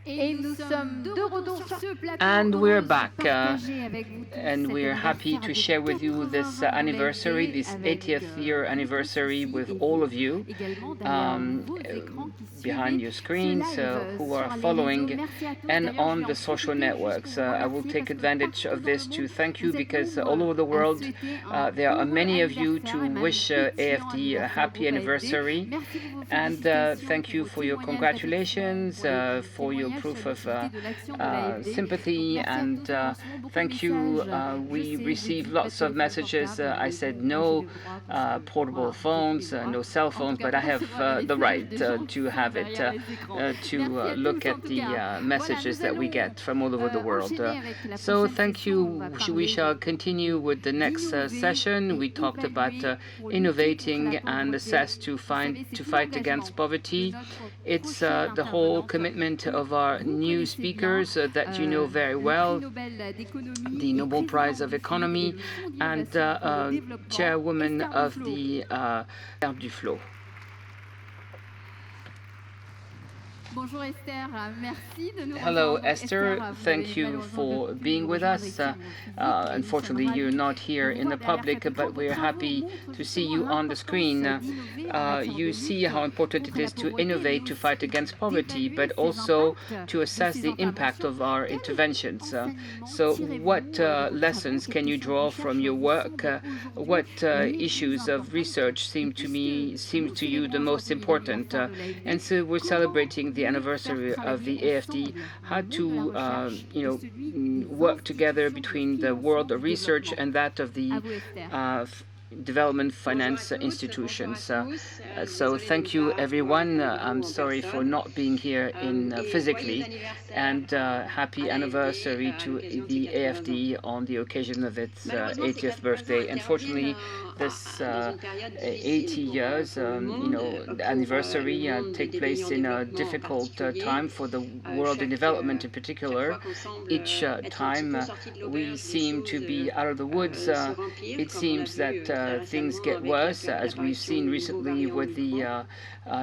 And we're back, and we're happy to share with you this anniversary, this 80th year anniversary with all of you behind your screens who are following and on the social networks. I will take advantage of this to thank you because all over the world there are many of you to wish AFD a happy anniversary. And thank you for your congratulations, for your proof of sympathy, and thank you. We received lots of messages. I said no portable phones, no cell phones, but I have the right to have it, to look at the messages that we get from all over the world. So thank you. We shall continue with the next session. We talked about innovating and assess to fight against poverty. It's the whole commitment of our new speakers that you know very well, the Nobel Prize of Economy and chairwoman of the Esther Duflo. Hello, Esther. Thank you for being with us. Unfortunately, you're not here in the public, but we're happy to see you on the screen. You see how important it is to innovate to fight against poverty, but also to assess the impact of our interventions. So what lessons can you draw from your work? What issues of research seem to you the most important? And so we're celebrating the anniversary of the AFD, how to work together between the world of research and that of the development finance institutions. So thank you, everyone. I'm sorry for not being here physically, and happy anniversary to the AFD on the occasion of its 80th birthday. Unfortunately, this 80 years anniversary take place in a difficult time for the world in development in particular. Each time we seem to be out of the woods. It seems that things get worse, as we've seen recently with the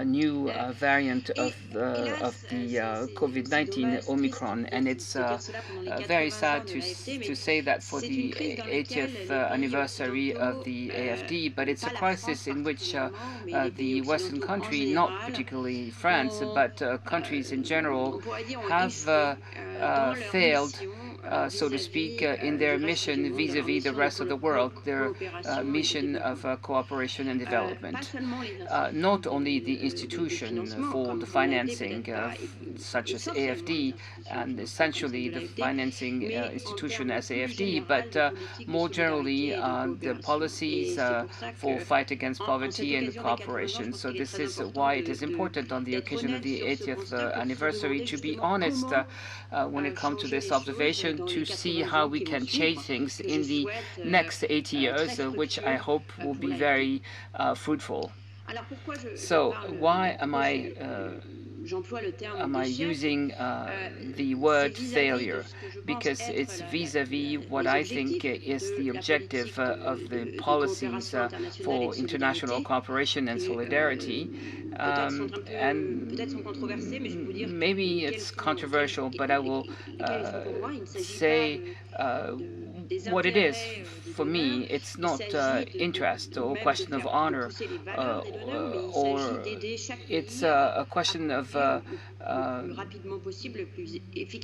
new variant of the COVID-19 Omicron, and it's very sad to say that for the 80th anniversary of the AFD, but it's a crisis in which the Western country, not particularly France, but countries in general, have failed, so to speak, in their mission vis-à-vis the rest of the world, their mission of cooperation and development. Not only the institution for the financing, such as AFD, and essentially the financing institution as AFD, but more generally the policies for fight against poverty and cooperation. So this is why it is important on the occasion of the 80th anniversary to be honest when it comes to this observation, to see how we can change things in the next 80 years, which I hope will be very fruitful. So why am I using the word failure? Because it's vis-à-vis what I think is the objective of the policies for international cooperation and solidarity. And maybe it's controversial, but I will say what it is. For me, it's not interest or question of honor, or it's a question of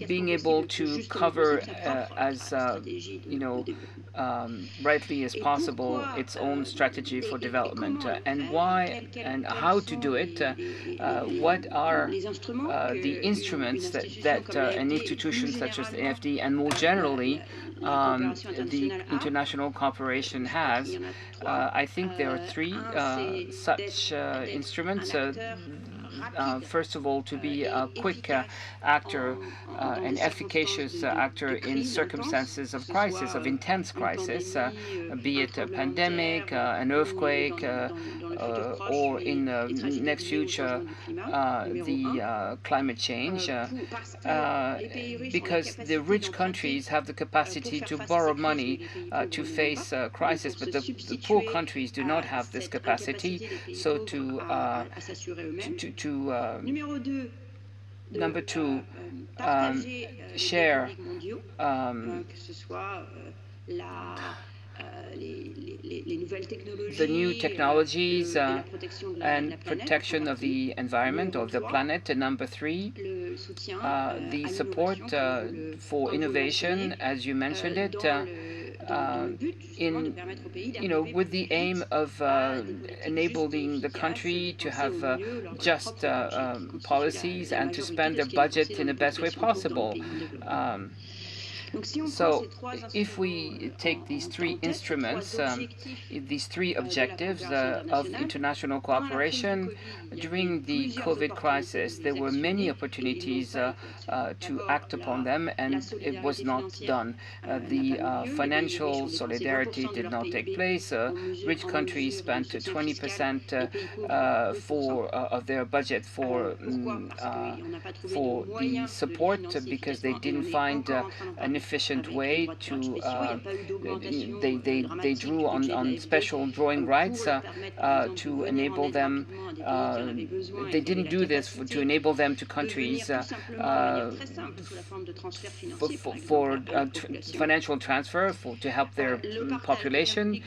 being able to cover as rightly as possible its own strategy for development, and why and how to do it. What are the instruments that an institution such as the AFD and more generally the international cooperation has? I think there are three such instruments. First of all, to be a quick actor, an efficacious actor in circumstances of crisis, of intense crisis, be it a pandemic, an earthquake, or in the next future, the climate change, because the rich countries have the capacity to borrow money to face crisis, but the poor countries do not have this capacity. So to Number two, share the new technologies and protection of the environment, of the planet. And number three, the support for innovation, as you mentioned it, in with the aim of enabling the country to have just policies and to spend their budget in the best way possible. So, if we take these three instruments, these three objectives of international cooperation, during the COVID crisis, there were many opportunities to act upon them, and it was not done. The financial solidarity did not take place. Rich countries spent 20% of their budget for the support because they didn't find an efficient way to they drew on special drawing rights to enable them they didn't do this to enable them to countries for financial transfer to help their population.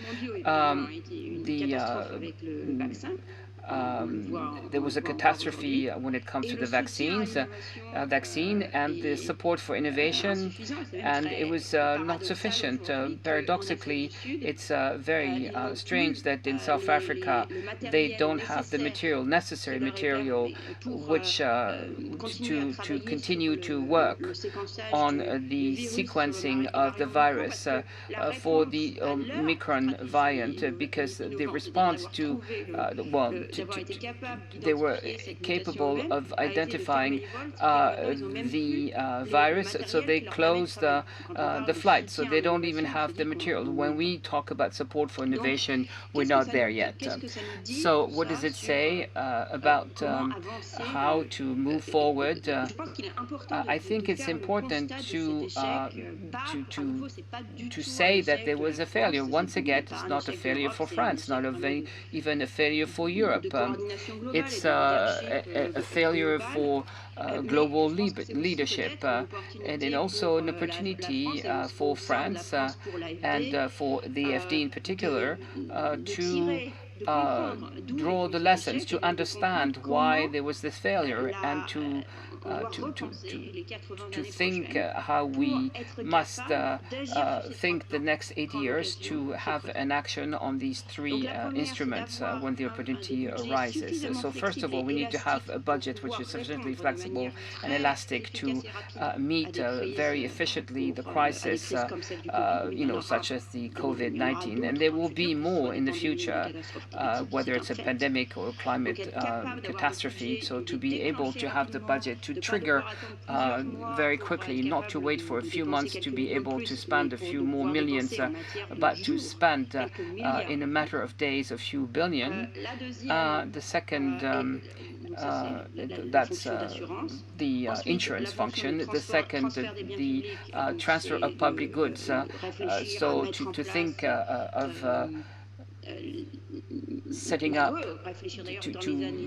There was a catastrophe when it comes to the vaccine and the support for innovation, and it was not sufficient. Paradoxically, it's very strange that in South Africa they don't have the necessary material, which to continue to work on the sequencing of the virus for the Omicron variant, because the response to they were capable of identifying the virus, so they closed the flight. So they don't even have the material. When we talk about support for innovation, we're not there yet. So what does it say about how to move forward? I think it's important to say that there was a failure. Once again, it's not a failure for France, not even a failure for Europe. It's a failure for global leadership, and then also an opportunity for France and for the AFD in particular to draw the lessons, to understand why there was this failure, and to think how we must think the next 8 years to have an action on these three instruments when the opportunity arises. So first of all, we need to have a budget which is sufficiently flexible and elastic to meet very efficiently the crisis, such as the COVID-19. And there will be more in the future, whether it's a pandemic or a climate catastrophe. So to be able to have the budget to trigger very quickly, not to wait for a few months to be able to spend a few more millions, but to spend in a matter of days a few billion. The second, that's the insurance function. The second, the transfer of public goods. So to think of setting up, to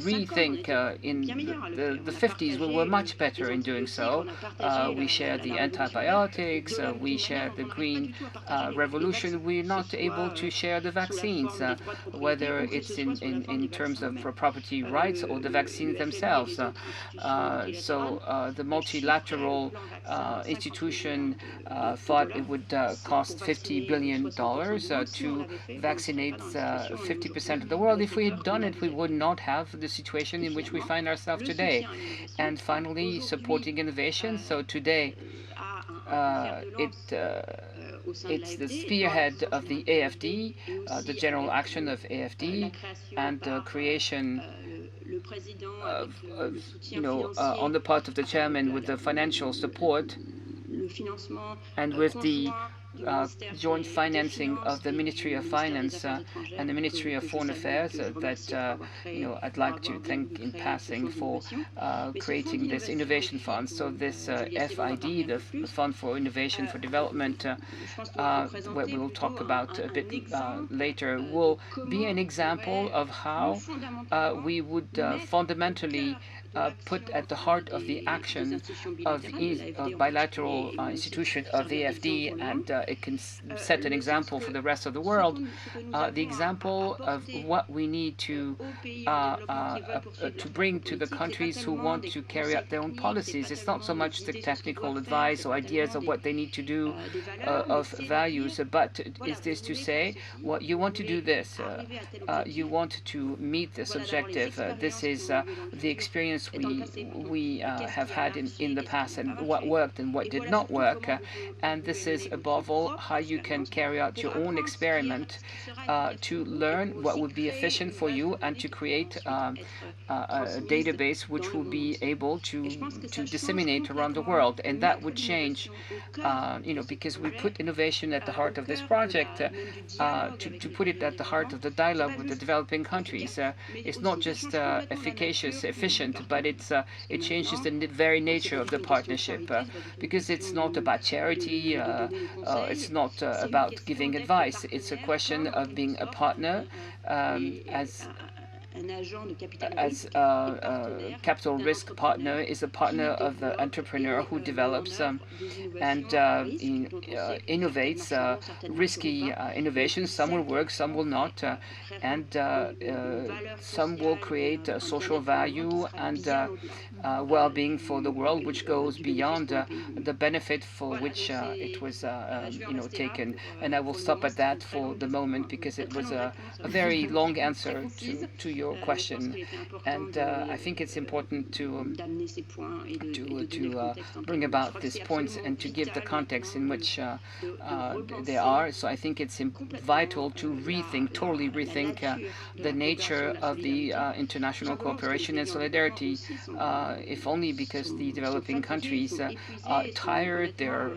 rethink. In the 50s, we were much better in doing so. We shared the antibiotics, we shared the green revolution. We're not able to share the vaccines, whether it's in terms of property rights or the vaccines themselves. So the multilateral institution thought it would cost $50 billion to vaccinate 50% of the world. If we had done it, we would not have the situation in which we find ourselves today. And finally, supporting innovation. So today, it's the spearhead of the AFD, the general action of AFD, and the creation of on the part of the chairman with the financial support and with the joint financing of the Ministry of Finance and the Ministry of Foreign Affairs that I'd like to thank in passing for creating this innovation fund. So this FID, the Fund for Innovation for Development, what we will talk about a bit later, will be an example of how we would fundamentally put at the heart of the action of bilateral institution of the AFD, and it can set an example for the rest of the world, the example of what we need to bring to the countries who want to carry out their own policies. It's not so much the technical advice or ideas of what they need to do, of values, but is this to say, well, you want to do this, you want to meet this objective. This is the experience we have had in the past, and what worked and what did not work. And this is above all how you can carry out your own experiment to learn what would be efficient for you and to create a database which will be able to disseminate around the world. And that would change, because we put innovation at the heart of this project, to put it at the heart of the dialogue with the developing countries. It's not just efficacious, efficient, but it changes the very nature of the partnership, because it's not about charity, it's not about giving advice. It's a question of being a partner, as a capital risk partner is a partner of the entrepreneur who develops and innovates risky innovations. Some will work, some will not, and some will create social value and well-being for the world, which goes beyond the benefit for which it was taken. And I will stop at that for the moment, because it was a very long answer to your question, and I think it's important to bring about these points and to give the context in which they are. So I think it's vital to totally rethink the nature of the international cooperation and solidarity, if only because the developing countries are tired, they're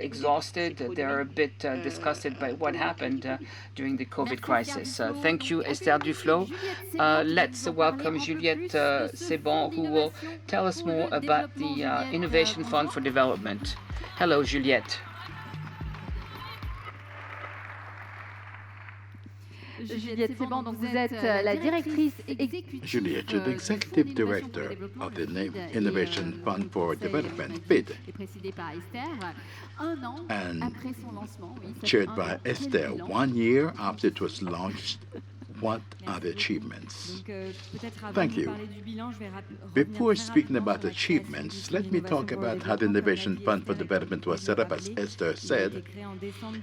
exhausted, they're a bit disgusted by what happened during the COVID crisis. Thank you, Esther Duflo. Let's welcome Juliette Sebon, who will tell us more about the Innovation Fund for Development. Hello, Juliette. Juliette Sebon, donc vous êtes la directrice exécutive. Juliette, you're the executive director of the Innovation Fund for Development, PID, and chaired by Esther 1 year after it was launched. What are the achievements? Thank you. Before speaking about achievements, let me talk about how the Innovation Fund for Development was set up. As Esther said,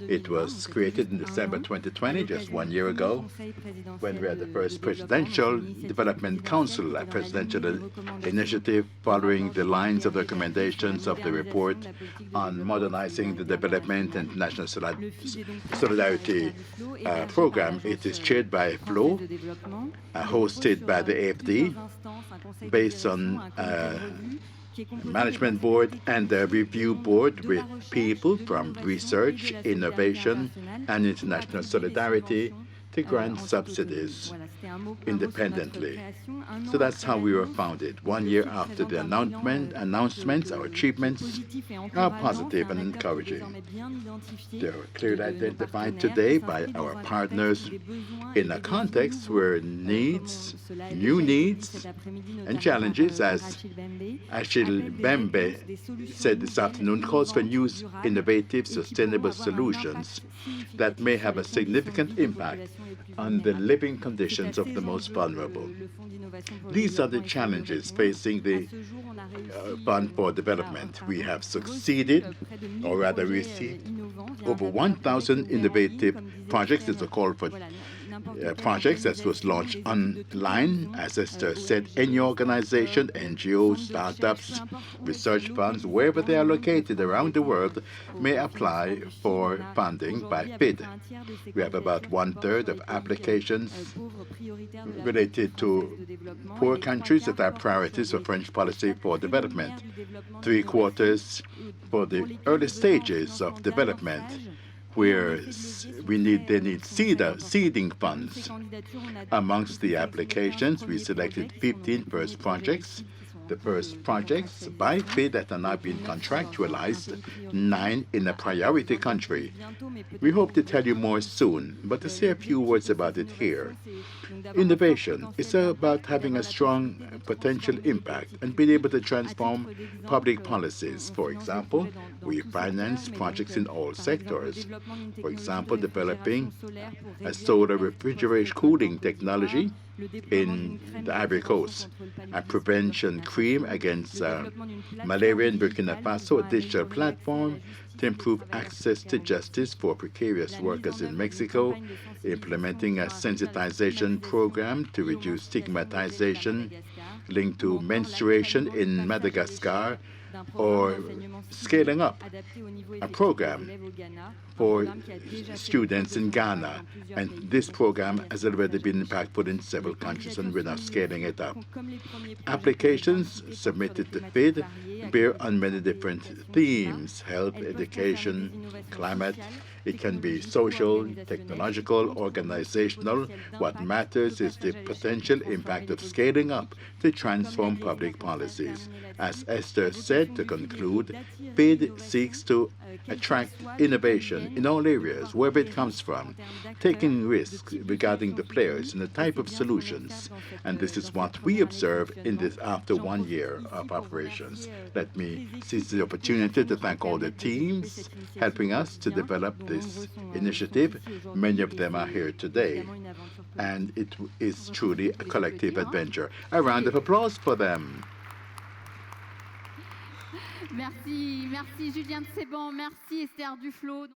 it was created in December 2020, just 1 year ago, when we had the first Presidential Development Council, a presidential initiative following the lines of recommendations of the report on modernizing the development and national solidarity program. It is chaired by Flo, hosted by the AFD, based on management board and a review board with people from research, innovation, and international solidarity to grant subsidies independently. So that's how we were founded. 1 year after the announcements, our achievements are positive and encouraging. They are clearly identified today by our partners in a context where new needs and challenges, as Achille Bembe said this afternoon, calls for new, innovative, sustainable solutions that may have a significant impact on the living conditions of the most vulnerable. These are the challenges facing the Fund for Development. We have succeeded, or rather received, over 1,000 innovative projects. It's a call for projects that was launched online. As Esther said, any organization, NGOs, startups, research funds, wherever they are located around the world, may apply for funding by PID. We have about 1/3 of applications related to poor countries that are priorities for French policy for development, 3/4 for the early stages of development, where they need seeding funds. Amongst the applications, we selected 15 first projects the first projects by FID that are now being contractualized, 9 in a priority country. We hope to tell you more soon, but to say a few words about it here. Innovation is about having a strong potential impact and being able to transform public policies. For example, we finance projects in all sectors. For example, developing a solar refrigeration cooling technology in the Ivory Coast, a prevention cream against malaria in Burkina Faso, a digital platform to improve access to justice for precarious workers in Mexico, implementing a sensitization program to reduce stigmatization linked to menstruation in Madagascar, or scaling up a program for students in Ghana. And this program has already been impactful in several countries, and we're now scaling it up. Applications submitted to FID bear on many different themes: health, education, climate. It can be social, technological, organizational. What matters is the potential impact of scaling up to transform public policies. As Esther said, to conclude, FID seeks to attract innovation in all areas, wherever it comes from, taking risks regarding the players and the type of solutions. And this is what we observe in this after 1 year of operations. Let me seize the opportunity to thank all the teams helping us to develop this initiative. Many of them are here today, and it is truly a collective adventure. A round of applause for them. Merci, merci Julien de Seban, merci Esther Duflo.